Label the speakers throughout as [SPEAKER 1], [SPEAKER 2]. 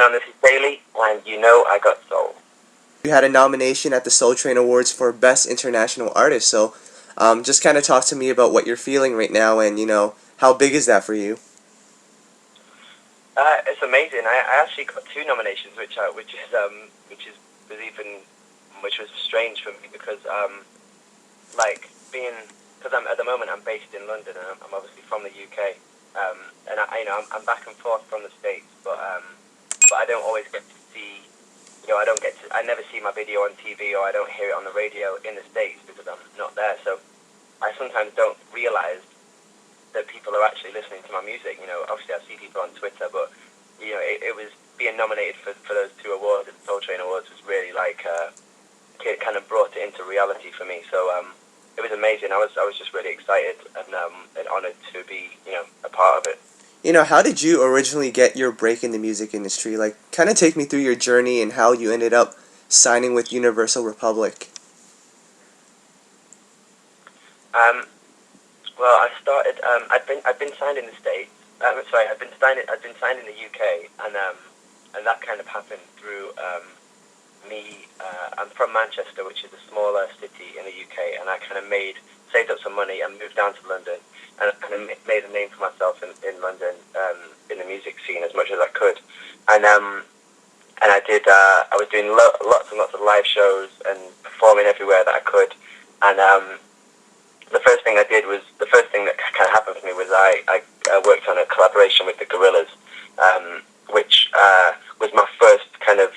[SPEAKER 1] going on? This is Daley, and you know I got soul.
[SPEAKER 2] You had a nomination at the Soul Train Awards for Best International Artist, so just kind of talk to me about what you're feeling right now and, how big is that for you?
[SPEAKER 1] It's amazing. I actually got two nominations, which was strange for me because because I'm at the moment I'm based in London and I'm obviously from the UK, and I'm back and forth from the States, but I don't always get to see. I never see my video on TV or I don't hear it on the radio in the States because I'm not there. So I sometimes don't realize that people are actually listening to my music. Obviously I see people on Twitter, but it was being nominated for those two awards, the Soul Train Awards, was really it kind of brought it into reality for me. So it was amazing. I was just really excited and honored to be a part of it.
[SPEAKER 2] How did you originally get your break in the music industry? Like, kind of take me through your journey and how you ended up signing with Universal Republic.
[SPEAKER 1] Um, well, I started. I'd been signed in the States. Sorry, I'd been signed in the UK, and that kind of happened through me. I'm from Manchester, which is a smaller city in the UK, and I kind of saved up some money and moved down to London, and I kind of made a name for myself in London, in the music scene as much as I could, and I did. I was doing lots and lots of live shows and performing everywhere that I could, and the first thing that kind of happened for me was I worked on a collaboration with the Gorillas, which was my first kind of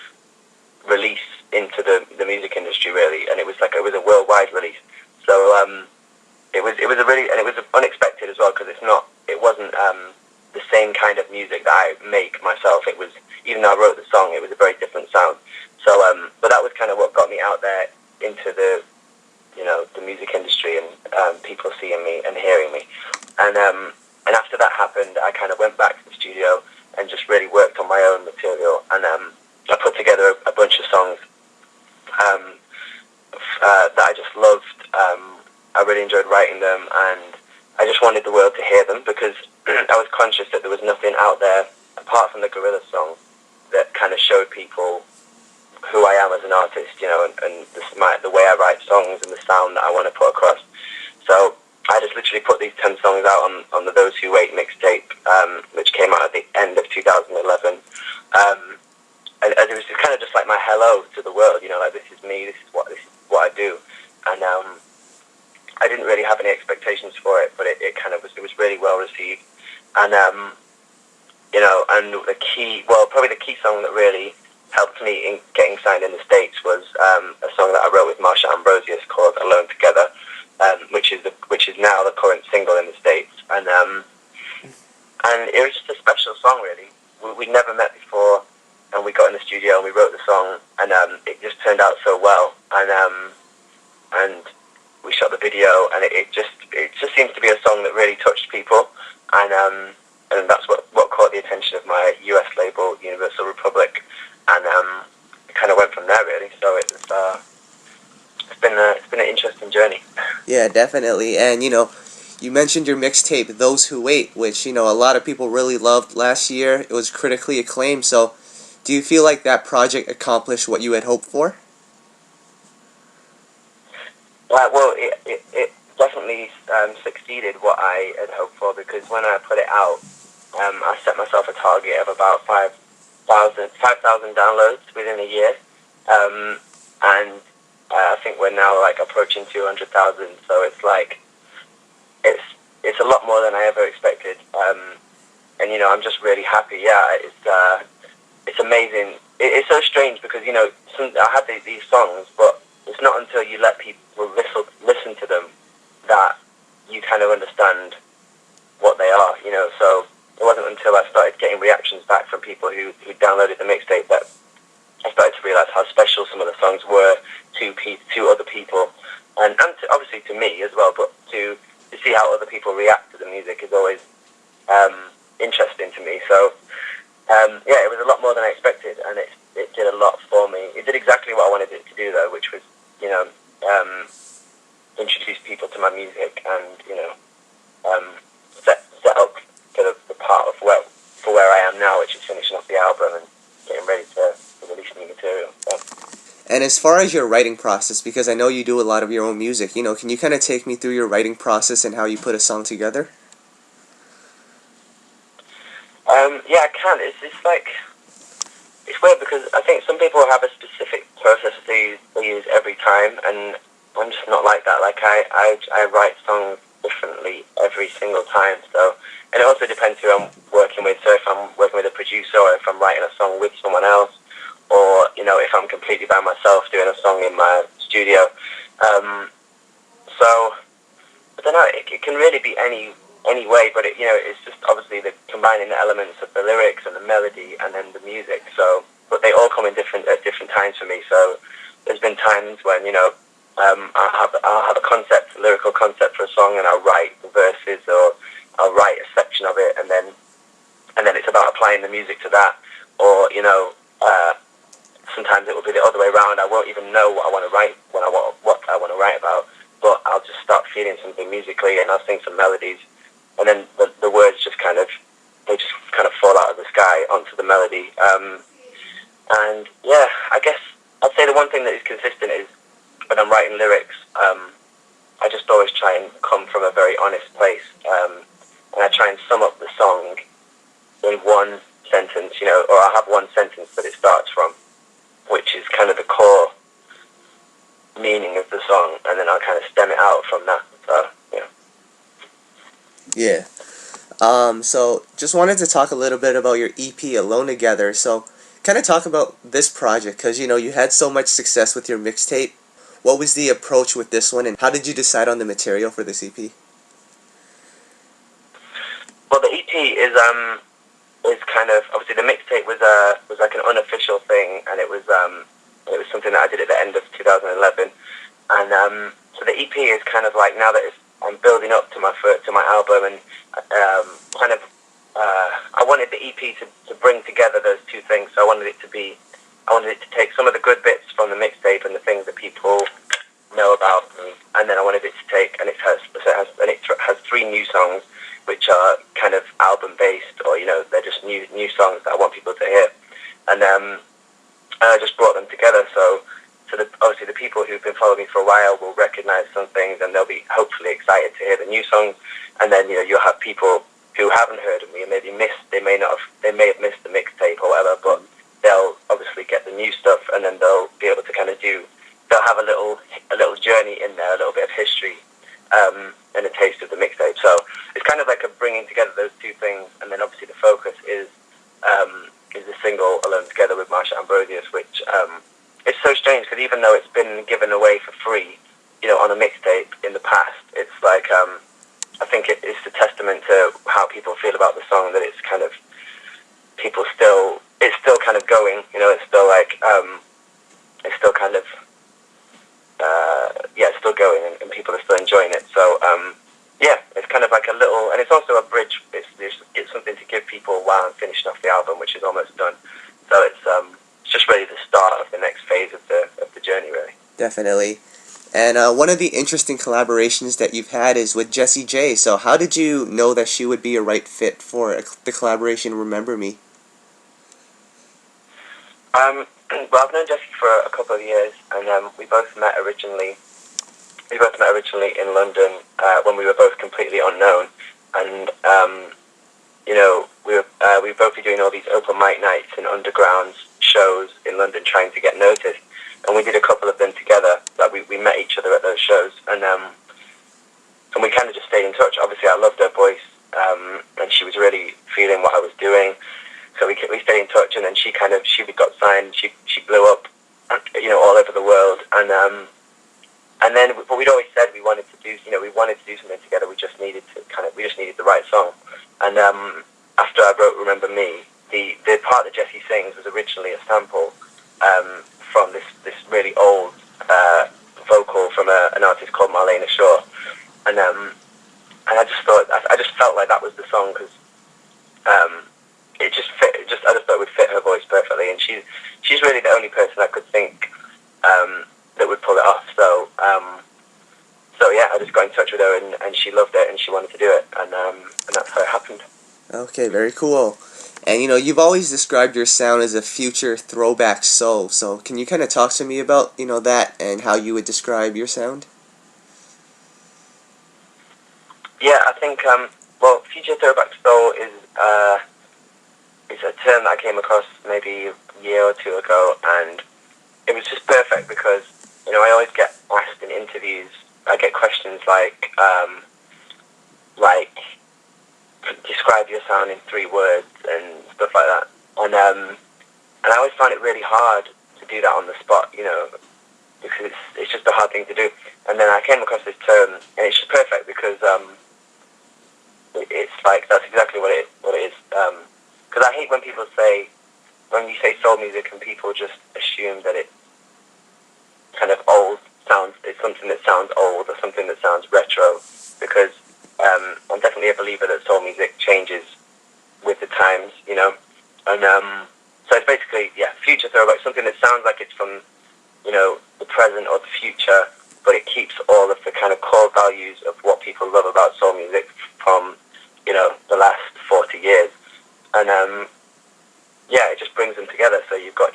[SPEAKER 1] release into the music industry really, and it was a worldwide release. So it was unexpected as well because it wasn't the same kind of music that I make myself. It was, even though I wrote the song, it was a very different sound. So but that was kind of what got me out there into the music industry and people seeing me and hearing me. And after that happened, I kind of went back to the studio and just really worked on my own material. And I put together a bunch of songs that I just loved. I really enjoyed writing them, and I just wanted the world to hear them because I was conscious that there was nothing out there apart from the Gorilla song that kind of showed people who I am as an artist, and the way I write songs and the sound that I want to put across. So I just literally put these 10 songs out on the Those Who Wait mixtape, which came out at the end of 2011. And it was kind of just like my hello to the world, this is me, this is what I do. And I didn't really have any expectations for it, but it was really well received. And and probably the key song that really helped me in getting signed in the States was a song that I wrote with Marsha Ambrosius called Alone Together, which is now the current single in the States. And it was just a special song, really. We'd never met before, and we got in the studio and we wrote the song, and it just turned out so well. And we shot the video, and it just seems to be a song that really touched people, and that's what caught the attention of my US label, Universal Republic. And it kind of went from there, really. So it's been an interesting journey.
[SPEAKER 2] Yeah, definitely. And, you mentioned your mixtape, Those Who Wait, which, a lot of people really loved last year. It was critically acclaimed. So do you feel like that project accomplished what you had hoped for?
[SPEAKER 1] Well, it definitely succeeded what I had hoped for, because when I put it out, I set myself a target of about 5,000 downloads within a year, and I think we're now approaching 200,000. So it's a lot more than I ever expected, and I'm just really happy. Yeah, it's amazing. It's so strange because I have these songs, but it's not until you let people listen to them that you kind of understand what they are. So it wasn't until I started getting reactions back from people who downloaded the mixtape that I started to realize how special some of the songs were to other people, and obviously to me as well. But to see how other people react to the music is always interesting to me. So yeah, it was a lot more than I expected, and it did a lot for me. It did exactly what I wanted it to do, though, which was introduce people to my music and set up for the part of where I am now, which is finishing off the album getting ready to release new material. So.
[SPEAKER 2] And as far as your writing process, because I know you do a lot of your own music, can you kind of take me through your writing process and how you put a song together?
[SPEAKER 1] Yeah, I can. It's like, it's weird because I think some people have a specific process they use every time, and I'm just not like that. Like, I write songs differently every single time, so, and it also depends who I'm working with. So if I'm working with a producer, or if I'm writing a song with someone else, or, if I'm completely by myself doing a song in my studio. So, I don't know, it can really be any way, but it's just obviously the combining the elements of the lyrics and the melody and then the music. So, but they all come in at different times for me. So, there's been times when I'll have a lyrical concept for a song, and I'll write the verses, or I'll write a section of it, and then it's about applying the music to that, or sometimes it will be the other way around. I won't even know what I want to write what I want to write about, but I'll just start feeling something musically, and I'll sing some melodies, and then the words just kind of fall out of the sky onto the melody. And yeah, I guess I'd say the one thing that is consistent is when I'm writing lyrics, I just always try and come from a very honest place, and I try and sum up the song in one sentence, or I'll have one sentence that it starts from, which is kind of the core meaning of the song, and then I'll kind of stem it out from that. So, yeah.
[SPEAKER 2] Yeah. So just wanted to talk a little bit about your EP, Alone Together. So kind of talk about this project, because, you had so much success with your mixtape. What was the approach with this one, and how did you decide on the material for this EP?
[SPEAKER 1] Well, the EP is kind of, obviously the mixtape was like an unofficial thing, and it was something that I did at the end of 2011, and so the EP is kind of like, now that I'm building up to my album, and I wanted the EP to bring together those two things. So I wanted it to take some of the good bits from the mixtape and the things that people know about, and then I wanted it to take, and it has 3 new songs, which are kind of album based, or they're just new songs that I want people to hear, and I just brought them together. So obviously the people who've been following me for a while will recognize some things, and they'll be hopefully excited to hear the new songs. And then you'll have people who haven't heard of me and they may have missed the mixtape or whatever, but they'll obviously get the new stuff, and then they'll be able to they'll have a little journey in there, a little bit of history, and a taste of the mixtape. So it's kind of like a bringing together those two things, and then obviously the focus is the single Alone Together with Marsha Ambrosius, which it's so strange, because even though it's been given away for free, on a mixtape in the past, it's like, I think it's a testament to how people feel about the song, that it's kind of, it's still kind of going, it's still like, it's still kind of, it's still going, and people are still enjoying it. So, yeah, it's kind of like a little, and it's also a bridge. It's something to give people while I'm finishing off the album, which is almost done. So it's just really the start of the next phase of the journey, really.
[SPEAKER 2] Definitely. And one of the interesting collaborations that you've had is with Jessie J. So how did you know that she would be a right fit for the collaboration Remember Me?
[SPEAKER 1] Well, I've known Jessie for a couple of years, and we both met originally. In London when we were both completely unknown, and we would both be doing all these open mic nights and underground shows in London, trying to get noticed. And we did a couple of them together. Like we met each other at those shows, and we kind of just stayed in touch. Obviously, I loved her voice, and she was really feeling what I was doing. So we stayed in touch, and then she got signed. She blew up, all over the world, and then, but we'd always said we wanted to do something together. We just needed the right song. And after I wrote Remember Me, the part that Jessie sings was originally a sample from this really old vocal from an artist called Marlena Shaw, and I just felt like that was the song, because it just fit. I just thought it would fit her voice perfectly, and she's really the only person I could think that would pull it off. So yeah, I just got in touch with her, and she loved it, and she wanted to do it, and that's how it happened.
[SPEAKER 2] Okay, very cool. And you've always described your sound as a future throwback soul. So can you kind of talk to me about that and how you would describe your sound?
[SPEAKER 1] Yeah, I think well, future throwback soul is a term that I came across maybe a year or two ago, and it was just perfect because I always get asked in interviews. I get questions like describe your sound in 3 words and stuff like that, and I always find it really hard to do that on the spot, because it's just a hard thing to do. And then I came across this term, and it's just perfect because it's like that's exactly what it is. Because I hate when when you say soul music and people just assume that it's kind of old sounds. It's something that sounds old or something that sounds retro. Because I'm definitely a believer that soul music changes with the times, and so it's basically future throwback, something that sounds like it's from the present or the future, but it keeps all of the kind of core values of what people love about soul music from the last 40 years, and it just brings them together. So you've got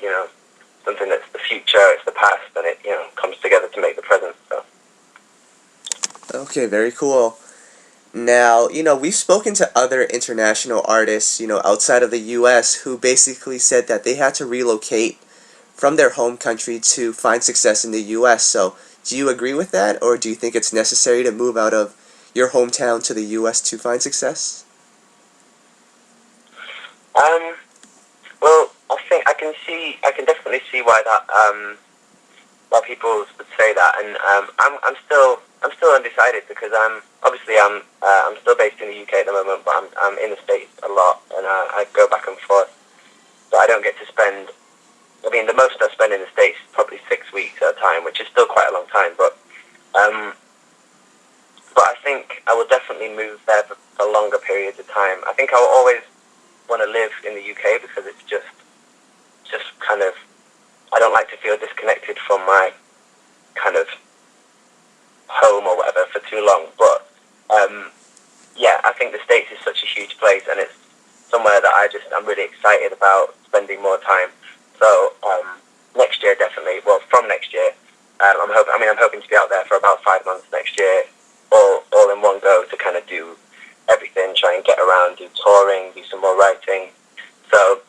[SPEAKER 1] something that's the future, it's the past, and it comes together to make the present. So.
[SPEAKER 2] Okay, very cool. Now, we've spoken to other international artists, outside of the U.S. who basically said that they had to relocate from their home country to find success in the U.S. So, do you agree with that, or do you think it's necessary to move out of your hometown to the U.S. to find success?
[SPEAKER 1] Well, I can definitely see why why people would say that, and I'm still undecided because I'm still based in the UK at the moment, but I'm in the States a lot, and I go back and forth, so I don't get to spend. I mean, the most I spend in the States is probably 6 weeks at a time, which is still quite a long time, but I think I will definitely move there for longer periods of time. I think I will always want to live in the UK because it's just kind of, I don't like to feel disconnected from my kind of home or whatever for too long. But I think the States is such a huge place, and it's somewhere that I'm really excited about spending more time. So next year, definitely. Well, from next year, I'm hoping to be out there for about 5 months next year, all in one go, to kind of do everything, try and get around, do touring, do some more writing. So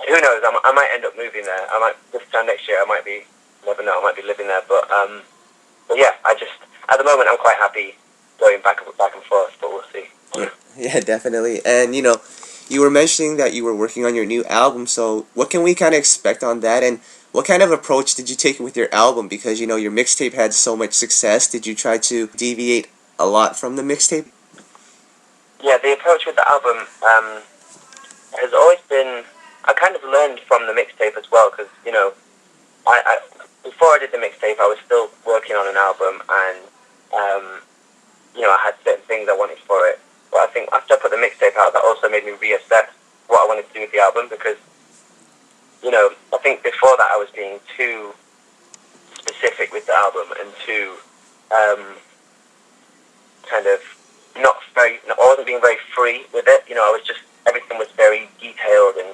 [SPEAKER 1] who knows? I might end up moving there. This time next year. Never know. I might be living there. But yeah, at the moment I'm quite happy going back and forth. But we'll see.
[SPEAKER 2] Yeah, definitely. And you were mentioning that you were working on your new album. So what can we kind of expect on that? And what kind of approach did you take with your album? Because your mixtape had so much success. Did you try to deviate a lot from the mixtape?
[SPEAKER 1] Yeah, the approach with the album has always been. I kind of learned from the mixtape as well, because I before I did the mixtape, I was still working on an album, and I had certain things I wanted for it. But I think after I put the mixtape out, that also made me reassess what I wanted to do with the album, because I think before that I was being too specific with the album and too kind of I wasn't being very free with it. I was just, everything was very detailed, and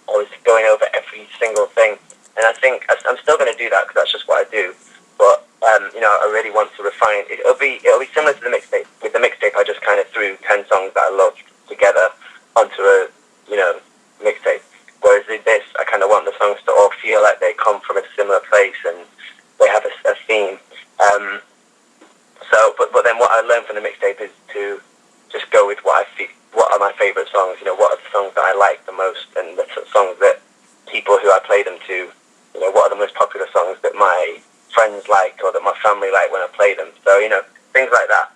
[SPEAKER 1] I was going over every single thing. And I think I'm still going to do that because that's just what I do. But I really want to refine. It'll be similar to the mixtape. With the mixtape, I just kind of threw 10 songs that I loved together onto a mixtape. Whereas with this, I kind of want the songs to all feel like they come from a similar place and they have a theme. But then what I learned from the mixtape is to just go with what are my favourite songs. What are the songs that I like the most, and the songs that people who I play them to. What are the most popular songs that my friends like or that my family like when I play them. So things like that.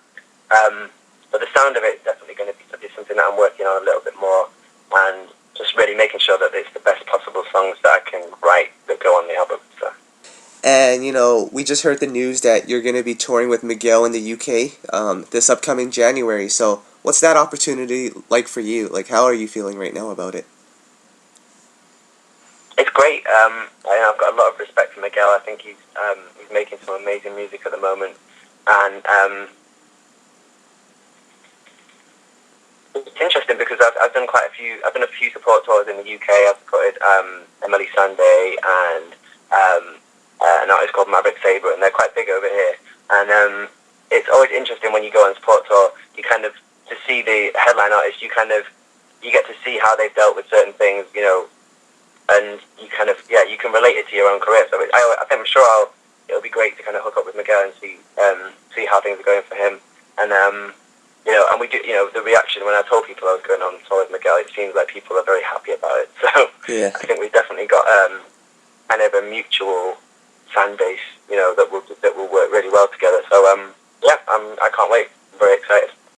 [SPEAKER 1] But the sound of it is definitely going to be something that I'm working on a little bit more, and just really making sure that it's the best possible songs that I can write that go on the album. So.
[SPEAKER 2] And we just heard the news that you're going to be touring with Miguel in the UK this upcoming January. So what's that opportunity like for you? Like, how are you feeling right now about it?
[SPEAKER 1] It's great. I've got a lot of respect for Miguel. I think he's making some amazing music at the moment, and it's interesting because I've done quite a few. I've done a few support tours in the UK. I've supported Emily Sunday and an artist called Maverick Sabre, and they're quite big over here. And it's always interesting when you go on support tour. You kind of to see the headline artist. You get to see how they've dealt with certain things, and you kind of you can relate it to your own career. So I think I'm sure it'll be great to kind of hook up with Miguel and see how things are going for him. And and we do, the reaction when I told people I was going on tour with Miguel, it seems like people are very happy about it. So
[SPEAKER 2] Yeah.
[SPEAKER 1] I think we've definitely got kind of a mutual fan base, that will work really well together. So I can't wait. I'm very excited.